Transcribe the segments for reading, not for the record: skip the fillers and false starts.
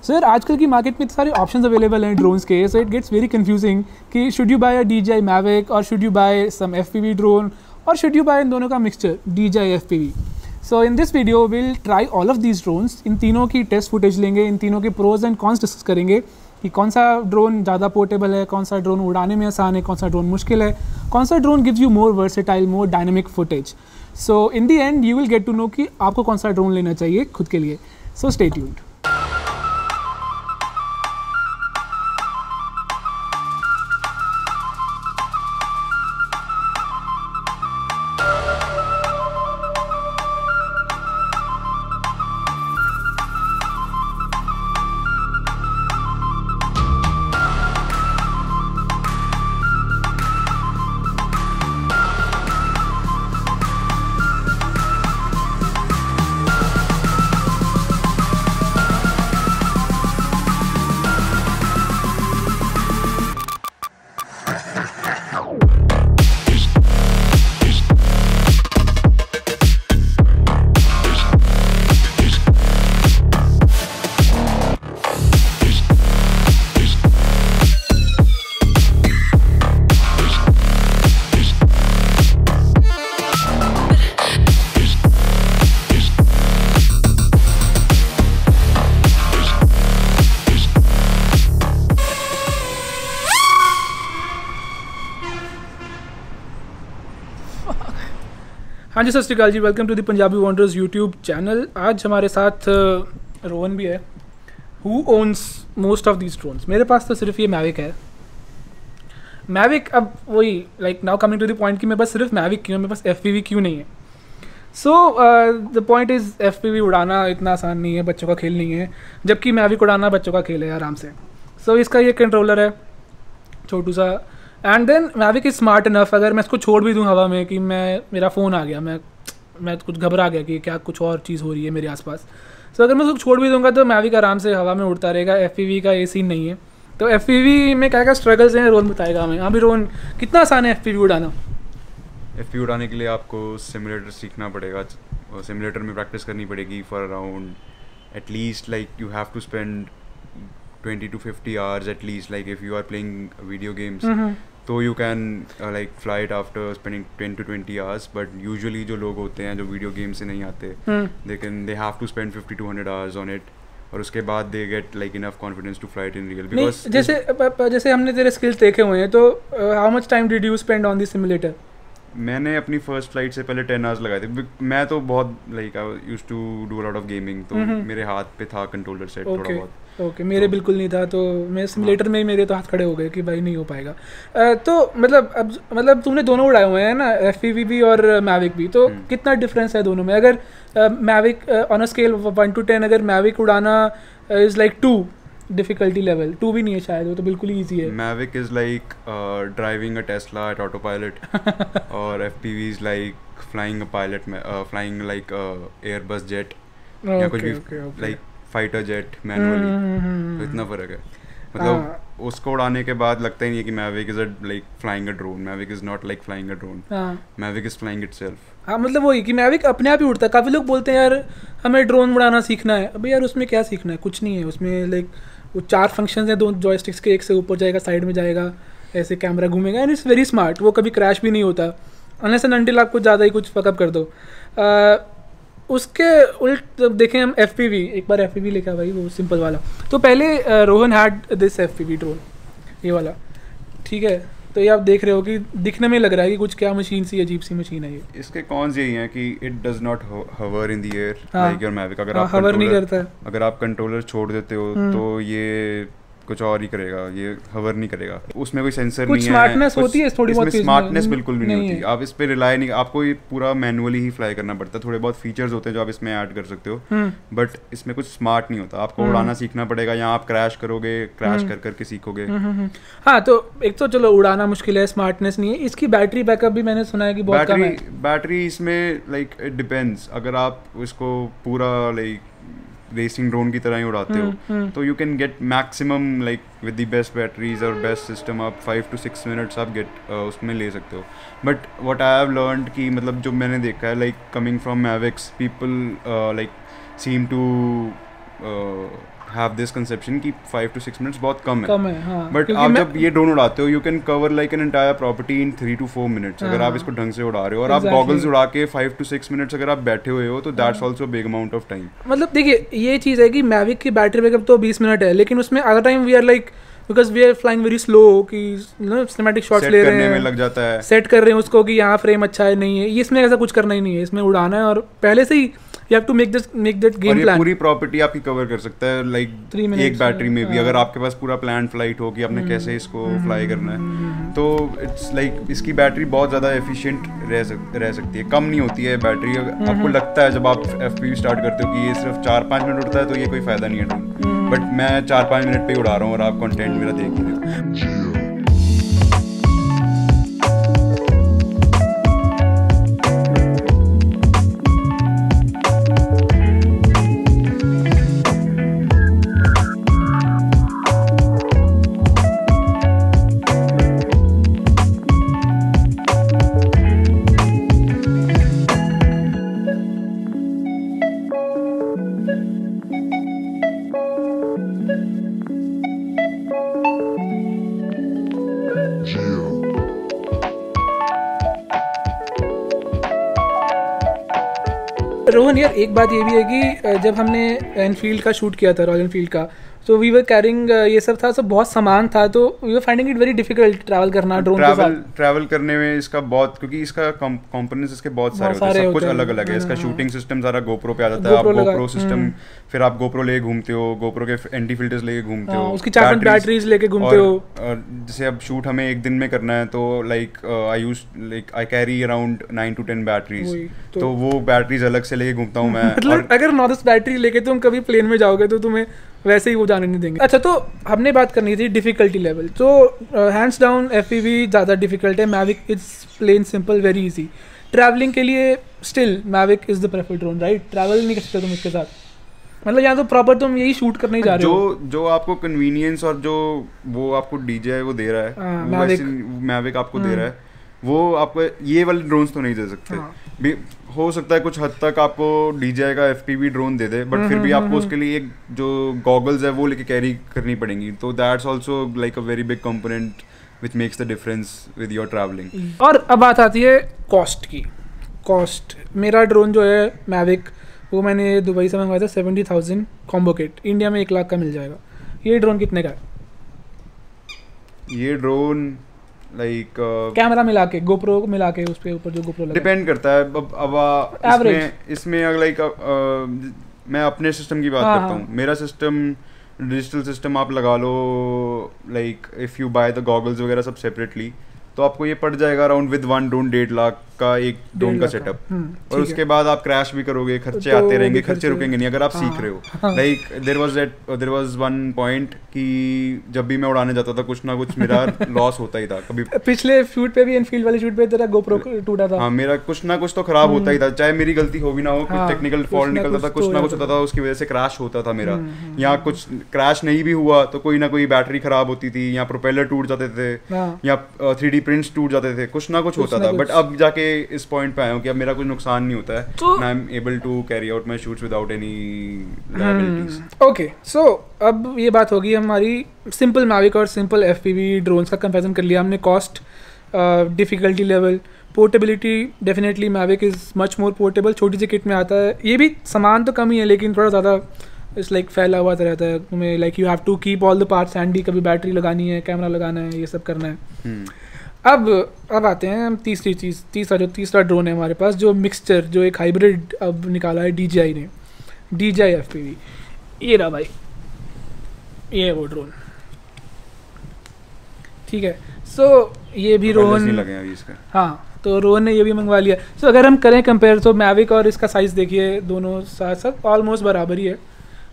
सो यार आजकल की मार्केट में इतने सारे ऑप्शंस अवेलेबल हैं ड्रोन्स के, so it gets very confusing कि should you buy a DJI Mavic और should you buy some FPV drone और शुड यू बाय इन दोनों का mixture DJI FPV. So in this video will try all of these drones. इन तीनों की test footage लेंगे, इन तीनों के प्रोज एंड कॉन्स डिस्कस करेंगे कि कौन सा ड्रोन ज़्यादा पोर्टेबल है, कौन सा ड्रोन उड़ाने में आसान है, कौन सा ड्रोन मुश्किल है, कौन सा drone gives you more versatile, more dynamic footage. So in the end you will get to know कि आपको कौन सा ड्रोन लेना चाहिए खुद के लिए. So stay tuned. हाँ जी, सत श्री अकाल जी, welcome to the Punjabi wonders YouTube channel. आज हमारे साथ रोहन भी है, who owns most of these drones. मेरे पास तो सिर्फ ये मैविक है. मैविक, अब वही like now coming to the point कि मेरे पास सिर्फ मैविक क्यों है, मेरे पास FPV क्यों नहीं है. So the point is FPV उड़ाना इतना आसान नहीं है, बच्चों का खेल नहीं है, जबकि मैविक उड़ाना बच्चों का खेल है आराम से. सो इसका ये कंट्रोलर है छोटू सा, and then Mavic is smart enough. अगर मैं इसको छोड़ भी दूँ हवा में कि मेरा फ़ोन आ गया, मैं कुछ घबरा गया कि क्या कुछ और चीज़ हो रही है मेरे आसपास, सो अगर मैं उसको छोड़ भी दूंगा तो मैविक आराम से हवा में उड़ता रहेगा. FPV का ये सीन नहीं है. तो FPV में क्या क्या स्ट्रगल्स हैं रोहन बताएगा हमें. हाँ भी रोहन, कितना आसान है FPV उड़ाना? FPV उड़ाने के लिए आपको सिमुलेटर सीखना पड़ेगा, सिमुलेटर में प्रैक्टिस करनी पड़ेगी for around at least like you have to spend 20 to 50 hours at least. Like if you are playing video games, तो you can like fly it after spending 10 to 20 hours. But usually जो लोग होते हैं जो video game से नहीं आते, they have to spend 50 to 100 hours on it. और उसके बाद they get like enough confidence to fly it in real. Because जैसे हमने तेरे स्किल्स देखे हुए हैं, तो how much time did you spend on the simulator? मैंने अपनी फर्स्ट फ्लाइट से पहले 10 hours लगाए थे. मैं तो बहुत like I used to do a lot of gaming, तो मेरे हाथ पे था कंट्रोलर सेट थोड़ा बहुत. ओके, मेरे बिल्कुल नहीं था, तो मैं सिमुलेटर में ही मेरे तो हाथ खड़े हो गए कि भाई नहीं हो पाएगा. तो मतलब तुमने दोनों उड़ाए हुए हैं ना, FPV भी और मैविक भी, तो कितना डिफरेंस है दोनों में? अगर Mavic on a scale 1 to 10, अगर मैविक उड़ाना इज़ लाइक 2 डिफिकल्टी लेवल, 2 भी नहीं है शायद, वो तो बिल्कुल ही ईजी है. Mavic is like driving a Tesla at auto pilot और FPV is like flying a pilot में फ्लाइंग लाइक एयरबस जेट या कुछ भी लाइक फाइटर जेट मैनुअली. तो इतना फ़र्क है. मतलब उसको उड़ाने के बाद लगता ही नहीं है कि Mavic is like flying a drone. Mavic is not like flying a drone, Mavic is flying itself. हाँ, मतलब वही कि मैविक अपने आप ही उड़ता है. काफ़ी लोग बोलते हैं यार हमें ड्रोन उड़ाना सीखना है. अबे यार उसमें क्या सीखना है, कुछ नहीं है उसमें. लाइक वो 4 फंक्शंस हैं 2 जॉयस्टिक्स के, एक से ऊपर जाएगा, साइड में जाएगा, ऐसे कैमरा घूमेगा, एंड इट्स वेरी स्मार्ट. वो कभी क्रैश भी नहीं होता अनलेस एंड अनटिल आप कुछ ज़्यादा ही कुछ फकअप कर दो. उसके उल्ट देखें हम FPV, एक बार FPV लेकर भाई वो सिंपल वाला. तो पहले Rohan had this FPV drone, ये वाला, ठीक है. तो ये आप देख रहे हो कि दिखने में लग रहा है कि कुछ क्या मशीन सी, अजीब सी मशीन है ये. इसके कॉन्स यही हैं कि it does not hover in the air like your Mavic. अगर आप हवर नहीं करता, अगर आप कंट्रोलर छोड़ देते हो तो ये कुछ और ही करेगा, ये हवर नहीं करेगा. उसमें कोई सेंसर नहीं है. स्मार्टनेस होती है थोड़ी बहुत, स्मार्टनेस बिल्कुल भी नहीं होती. आप इस पे रिलाई नहीं, आपको ये पूरा मैनुअली ही फ्लाई करना पड़ता है. थोड़े बहुत फीचर्स होते हैं जो आप इसमें ऐड कर सकते हो, बट इसमें कुछ स्मार्ट नहीं होता. आपको उड़ाना सीखना पड़ेगा, यहाँ आप क्रैश करोगे, क्रैश कर करके सीखोगे. हाँ, तो एक तो चलो उड़ाना मुश्किल है, स्मार्टनेस नहीं है. इसकी बैटरी बैकअप भी मैंने सुना है कि बहुत कम है. बैटरी इसमें लाइक इट डिपेंड्स. अगर आप इसको पूरा लाइक रेसिंग ड्रोन की तरह ही उड़ाते हो तो you can get maximum like with the best batteries और बेस्ट सिस्टम आप 5 to 6 minutes आप गेट उसमें ले सकते हो. But what I have learned कि मतलब जो मैंने देखा है like coming from Mavics, people like seem to have this conception कि 5 to 6 मिनट्स बहुत कम है हाँ, बट आप जब ये ड्रोन उड़ाते हो you can cover like an entire property in 3 to 4 minutes अगर आप इसको ढंग से उड़ा रहे हो और आप गॉगल्स उड़ा के 5 to 6 मिनट्स अगर आप बैठे हुए हो तो that's also big amount of time. मतलब देखिए ये चीज़ है कि मैविक की बैटरी बैकअप तो 20 मिनट है लेकिन उसमें other time we are like because we are flying very slow कि सिनेमैटिक शॉट्स ले रहे हैं, लग जाता है, सेट कर रहे हैं उसको कि यहाँ फ्रेम अच्छा है नहीं है, ये इसमें ऐसा कुछ करना ही नहीं है, इसमें उड़ाना है और पहले से ही you have to make that game plan. पूरी प्रॉपर्टी आपकी कवर कर सकता है लाइक 3 मिनट एक बैटरी में भी अगर आपके पास पूरा प्लान फ्लाइट हो कि आपने कैसे इसको फ्लाई करना है तो इट्स लाइक इसकी बैटरी बहुत ज़्यादा एफिशिएंट रह सकती है, कम नहीं होती है बैटरी. आपको लगता है जब आप FPV स्टार्ट करते हो कि ये सिर्फ 4-5 मिनट उड़ता है तो ये कोई फ़ायदा नहीं है ड्रोन, बट मैं 4-5 मिनट पे ही उड़ा रहा हूँ और आप कंटेंट मेरा देख ही रहे हो. रोहन यार एक बात ये भी है कि जब हमने एनफील्ड का शूट किया था, रॉयल एनफील्ड का, तो वी वर कैरिंग ये सब था, सब बहुत सामान था, तो we were finding it very difficult travel करना ड्रोन के साथ. ट्रैवल करने में इसका बहुत, क्योंकि इसका कंपोनेंट्स इसके बहुत सारे होते हैं, सब कुछ अलग अलग है. इसका शूटिंग सिस्टम सारा गोप्रो पे आ जाता है, आप गोप्रो सिस्टम, फिर आप गोप्रो लेके घूमते हो, गोप्रो के एंटी फिल्टर्स लेके घूमते हो, उसकी 4 बैटरीज लेके घूमते हो. जैसे अब शूट हमें एक दिन में करना है तो like I carry around 9 to 10 batteries, तो वो बैटरीज अलग से लेके घूमता हूँ मैं. मतलब अगर 9-10 बैटरी लेके तुम कभी प्लेन में जाओगे तो तुम्हें वैसे ही वो जाने नहीं देंगे. अच्छा, तो हमने बात करनी थी डिफिकल्टी लेवल. तो हैंड्स डाउन FPV ज़्यादा डिफिकल्ट है, Mavic is plain simple very easy. Travelling के लिए still Mavic is the preferred drone, right? Travel नहीं कर सकते तुम इसके साथ, मतलब यहाँ तो प्रॉपर तुम यही शूट करने ही जा रहे हो. जो आपको कन्वीनियंस और जो वो आपको DJI वो दे रहा है, मैविक आपको दे रहा है, वो आपको ये वाले ड्रोन्स तो नहीं दे सकते. हो सकता है कुछ हद तक आपको DJI का FPV drone they they, but फिर भी आपको उसके लिए एक जो गॉगल्स है वो लेके कैरी करनी पड़ेंगी. तो that's also like a very big component which makes the difference with your travelling. और अब बात आती है कॉस्ट की. कॉस्ट, मेरा ड्रोन जो है मैविक, वो मैंने दुबई से मंगवाया था 70,000 कॉम्बो किट, इंडिया में 1 लाख का मिल जाएगा. ये ड्रोन कितने का है? ये ड्रोन लाइक कैमरा मिला के, गोप्रो मिला के, उस पे ऊपर जो गोप्रो लगा, डिपेंड करता है. अब इसमें लाइक मैं अपने सिस्टम की बात करता हूँ. मेरा सिस्टम डिजिटल सिस्टम आप लगा लो, like if you buy the goggles वगैरह सब सेपरेटली, तो आपको ये पड़ जाएगा अराउंड विद 1 ड्रोन 1.5 लाख का एक ड्रोन का सेटअप. और उसके बाद आप क्रैश भी करोगे, खर्चे आते रहेंगे, खर्चे रुकेंगे नहीं अगर आप सीख रहे हो. Like there was one point कि जब भी मैं उड़ाने जाता था कुछ ना कुछ मेरा लॉस होता ही था. कभी पिछले शूट पे भी, एनफील्ड वाले शूट पे तेरा गोप्रो टूटा था. हाँ, मेरा कुछ ना कुछ तो खराब होता ही था, चाहे मेरी गलती हो भी ना हो, कुछ टेक्निकल फॉल्ट निकलता था, कुछ ना कुछ होता था, उसकी वजह से क्रैश होता था मेरा. या कुछ क्रैश नहीं भी हुआ तो कोई ना कोई बैटरी खराब होती थी, या प्रोपेलर टूट जाते थे, या 3D प्रिंट्स टूट जाते थे, कुछ ना कुछ होता था. बट अब जाके इस पॉइंट पे आया हूँ कि अब मेरा कुछ नुकसान नहीं होता है, and I am able to carry out my shoots without any liabilities. Okay, so अब ये बात होगी हमारी सिंपल मैविक और सिंपल FPV ड्रोन्स का कंपैरिजन कर लिया हमने. Cost, difficulty level, portability, definitely Mavic is much more portable, छोटी सी किट में आता है. ये भी सामान तो कम ही है लेकिन थोड़ा ज़्यादा इट्स लाइक फैला हुआ रहता है तुम्हें, like you have to keep all the parts handy, कभी बैटरी लगानी है, कैमरा लगाना है, ये सब करना है. अब आते हैं हम तीसरा ड्रोन है हमारे पास, जो मिक्सचर, जो एक हाइब्रिड अब निकाला है DJI ने, DJI FPV. ये रहा भाई, ये है वो ड्रोन, ठीक है. सो ये भी रोहन लगे अभी इसका, हाँ, तो रोहन ने ये भी मंगवा लिया. सो अगर हम करें कंपेयर तो मैविक और इसका साइज़ देखिए, दोनों साथ साथ ऑलमोस्ट बराबर ही है,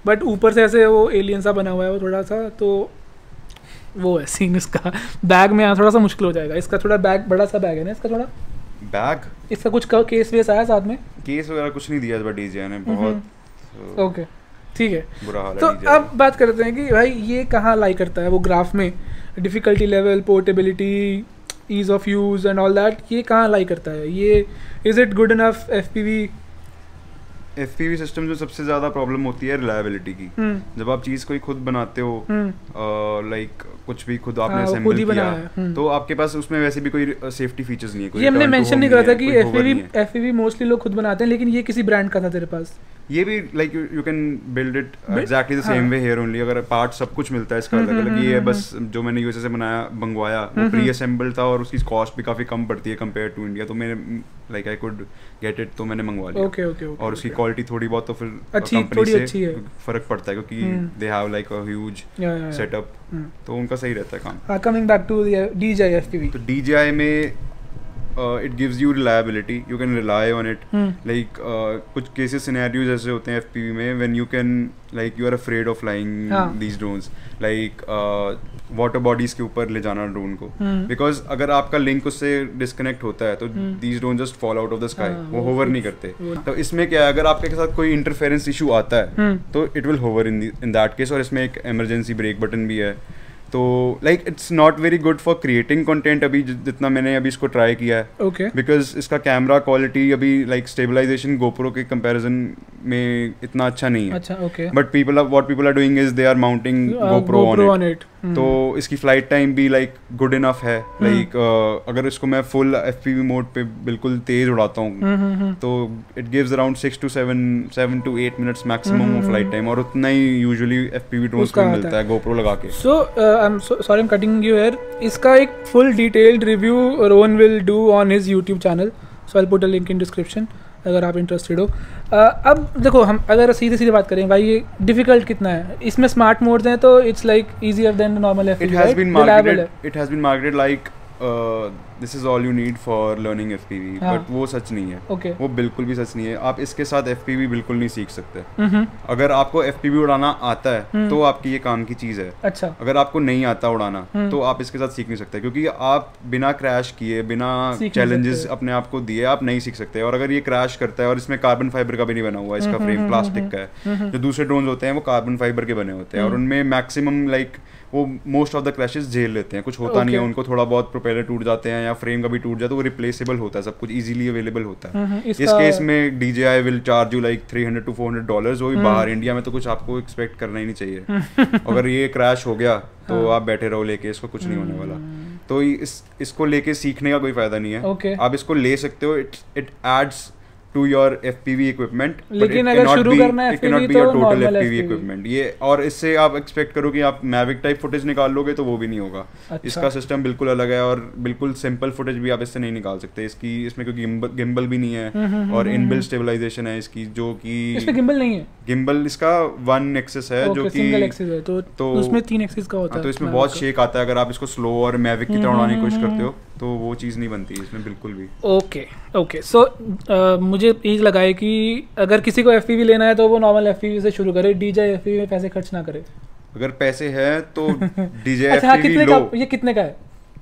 बट ऊपर से ऐसे वो एलियन सा बना हुआ है वो थोड़ा सा, तो वो है सीन इसका. बैग में थोड़ा सा मुश्किल हो जाएगा. इसका थोड़ा बैग, बड़ा सा बैग है ना इसका, थोड़ा बैग, इसका कुछ केस वेस आया साथ में? केस वगैरह कुछ नहीं दिया इस बार DJI ने, बहुत ओके, ठीक है. बुरा हाल है. तो अब बात करते हैं कि भाई ये कहाँ लाई करता है वो ग्राफ में, difficulty level, portability, ease of use and all that, ये कहाँ लाई करता है? ये is it good enough FPV? FPV system में सबसे ज़्यादा प्रॉब्लम होती है रिलायबिलिटी की। जब आप चीज़ कोई खुद बनाते हो, लाइक कुछ भी खुद आपने असेंबल किया, तो आपके पास उसमें वैसे भी कोई सेफ्टी फीचर्स नहीं है, कोई ये हमने मेंशन नहीं करा था कि FPV FPV मोस्टली लोग खुद बनाते हैं, लेकिन ये किसी ब्रांड का था तेरे पास? ये भी like you can build it exactly the same way here only. अगर पार्ट सब कुछ मिलता है इसका अलग अलग, ये बस जो मैंने यूएसए से मंगवाया वो प्री असेंबल्ड था और उसकी कॉस्ट भी काफ़ी कम पड़ती है कंपेयर टू इंडिया, तो मैंने like I could get it, तो मैंने मंगवा लिया। ओके और उसकी क्वालिटी थोड़ी बहुत तो फिर कंपनी से फर्क पड़ता है, क्योंकि they have like a huge setup, तो उनका सही रहता है काम। Coming back to DJI FPV, तो DJI में it gives you reliability, you can rely on it. Like कुछ cases scenarios ऐसे होते हैं FPV में when you can like you are afraid of flying these drones, like water bodies के ऊपर ले जाना ड्रोन को, because अगर आपका लिंक उससे डिस्कनेक्ट होता है तो these drones just fall out of the sky, वो होवर नहीं करते। तो इसमें क्या है, अगर आपके साथ कोई इंटरफेरेंस इशू आता है तो it will hover in that case, और इसमें एक इमरजेंसी ब्रेक बटन भी है। तो like it's not very good for creating content अभी जितना मैंने अभी इसको ट्राई किया है, बिकॉज इसका कैमरा क्वालिटी अभी लाइक स्टेबलाइजेशन गोप्रो के कंपैरिजन में इतना अच्छा नहीं है। But what people are doing is they are mounting GoPro on it, तो इसकी फ्लाइट टाइम भी लाइक गुड इनफ है। लाइक अगर इसको मैं फुल FPV मोड पे बिल्कुल तेज उड़ाता हूँ तो it gives around 6 to 7 minutes maximum flight time, और उतना ही यूजुअली FPV ड्रोन्स में मिलता है गोप्रो लगा के। sorry I'm cutting you here, इसका एक full detailed review Rohan will do on his YouTube channel, so I'll put a link in description अगर आप इंटरेस्टेड हो। अब देखो, हम अगर सीधी सीधी बात करें भाई, ये डिफिकल्ट कितना है, इसमें स्मार्ट मोड्स हैं तो it's like easier than normal FPV, it has been marketed like this is all you need for learning FPV, but वो सच नहीं है। वो बिल्कुल भी सच नहीं है। आप इसके साथ FPV बिल्कुल नहीं सीख सकते। अगर आपको FPV उड़ाना आता है तो आपकी ये काम की चीज़ है। अच्छा, अगर आपको नहीं आता उड़ाना तो आप इसके साथ सीख नहीं सकते, क्योंकि आप बिना क्रैश किए, बिना चैलेंजेस अपने आप को दिए आप नहीं सीख सकते। और अगर ये क्रैश करता है, और इसमें कार्बन फाइबर का भी नहीं बना हुआ, इसका फ्रेम प्लास्टिक का है, जो दूसरे ड्रोन होते हैं वो कार्बन फाइबर के बने होते हैं, और उनमें मैक्सिमम लाइक वो मोस्ट ऑफ द क्रैशेस झेल लेते हैं, कुछ होता नहीं है उनको, थोड़ा बहुत प्रोपेलर टूट जाते हैं या फ्रेम का भी टूट जाए तो वो रिप्लेसेबल होता है, सब कुछ इजीली अवेलेबल होता है। इस केस में DJI will charge you like $300 to $400, वो भी बाहर। इंडिया में तो कुछ आपको एक्सपेक्ट करना ही नहीं चाहिए। अगर ये क्रैश हो गया तो आप बैठे रहो लेके, इसको कुछ नहीं होने वाला। तो इसको लेके सीखने का कोई फायदा नहीं है। आप इसको ले सकते हो, it adds to your FPV equipment, लेकिन अगर शुरू करना है FPV तो टोटल FPV equipment ये, और इससे आप एक्सपेक्ट करो कि आप मैविक टाइप फुटेज निकाल लोगे तो वो भी नहीं होगा। इसका सिस्टम बिल्कुल अलग है, और बिल्कुल सिंपल फुटेज भी आप इससे नहीं निकाल सकते। इसमें क्योंकि गिम्बल भी नहीं है, और इनबिल्ट स्टेबलाइजेशन है इसकी, जो कि इसमें गिम्बल नहीं है। गिम्बल इसका 1 एक्सिस है, जो कि सिंगल एक्सिस है, तो उसमें 3 एक्सिस का होता है। तो इसमें बहुत शेक आता है। अगर आप इसको स्लो और मैविक की तरह उड़ाने की कोशिश करते हो तो वो चीज़ नहीं बनती इसमें बिल्कुल भी। ओके सो मुझे ये लगा है कि अगर किसी को FPV लेना है तो वो नॉर्मल FPV से शुरू करे, DJI FPV में पैसे खर्च ना करे। अगर पैसे हैं तो DJI अच्छा, FPV लो। ये कितने का है?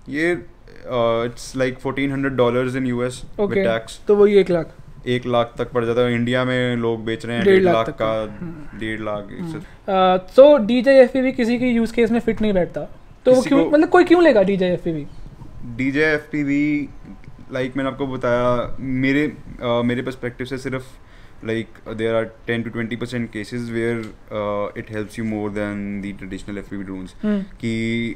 ये it's like $1,400 in US with tax, तो वही 1 लाख 1 लाख तक पड़ जाता है। इंडिया में लोग बेच रहे हैं 1.5 लाख का, 1.5 लाख। तो DJI FPV किसी की यूज केस में फिट नहीं बैठता, तो वो क्यों, मतलब कोई क्यों लेगा DJI FPV? DJI FPV like मैंने आपको बताया, मेरे पर्सपेक्टिव से सिर्फ like there are 10 to 20% cases where it helps you more than the traditional FPV drones. कि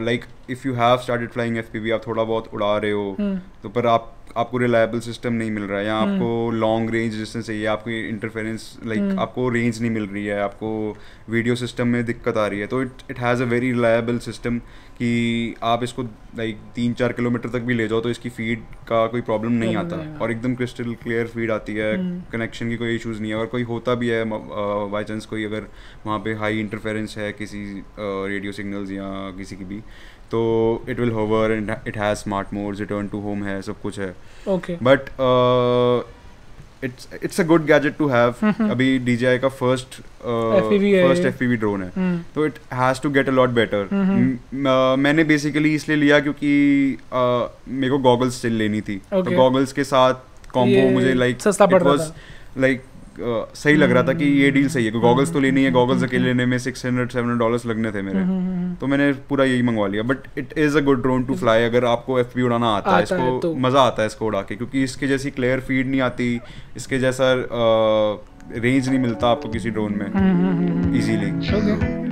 like if you have started flying FPV, आप थोड़ा बहुत उड़ा रहे हो तो पर आपको रिलायबल सिस्टम नहीं मिल रहा है, या आपको लॉन्ग रेंज डिस्टेंस चाहिए, आपको इंटरफेरेंस लाइक आपको रेंज नहीं मिल रही है, आपको वीडियो सिस्टम में दिक्कत आ रही है, तो it has a very reliable system कि आप इसको लाइक 3-4 किलोमीटर तक भी ले जाओ तो इसकी फीड का कोई प्रॉब्लम नहीं आता, और एकदम क्रिस्टल क्लियर फीड आती है, कनेक्शन की कोई इश्यूज़ नहीं है। और कोई होता भी है बाई चांस कोई अगर वहाँ पे हाई इंटरफेरेंस है किसी रेडियो सिग्नल्स या किसी की भी, तो it will hover and it has smart modes, return to home है, सब कुछ है। But it's a good gadget to have. अभी DJI का फर्स्ट FPV ड्रोन है, तो it has to get a lot better. मैंने बेसिकली इसलिए लिया क्योंकि मेरे को गॉगल्स स्टिल लेनी थी, तो गॉगल्स के साथ कॉम्बो मुझे लाइक सस्ता पड़ रहा था, लाइक सही लग रहा था कि ये डील सही है। गॉगल्स तो लेनी है, गॉगल्स अकेले लेने में $600-700 लगने थे मेरे, तो मैंने पूरा यही मंगवा लिया। But it is a good drone to fly अगर आपको FPV उड़ाना आता है, इसको मज़ा आता है इसको उड़ा के, क्योंकि इसके जैसी क्लियर फीड नहीं आती, इसके जैसा रेंज नहीं मिलता आपको किसी ड्रोन में इजीली. Okay.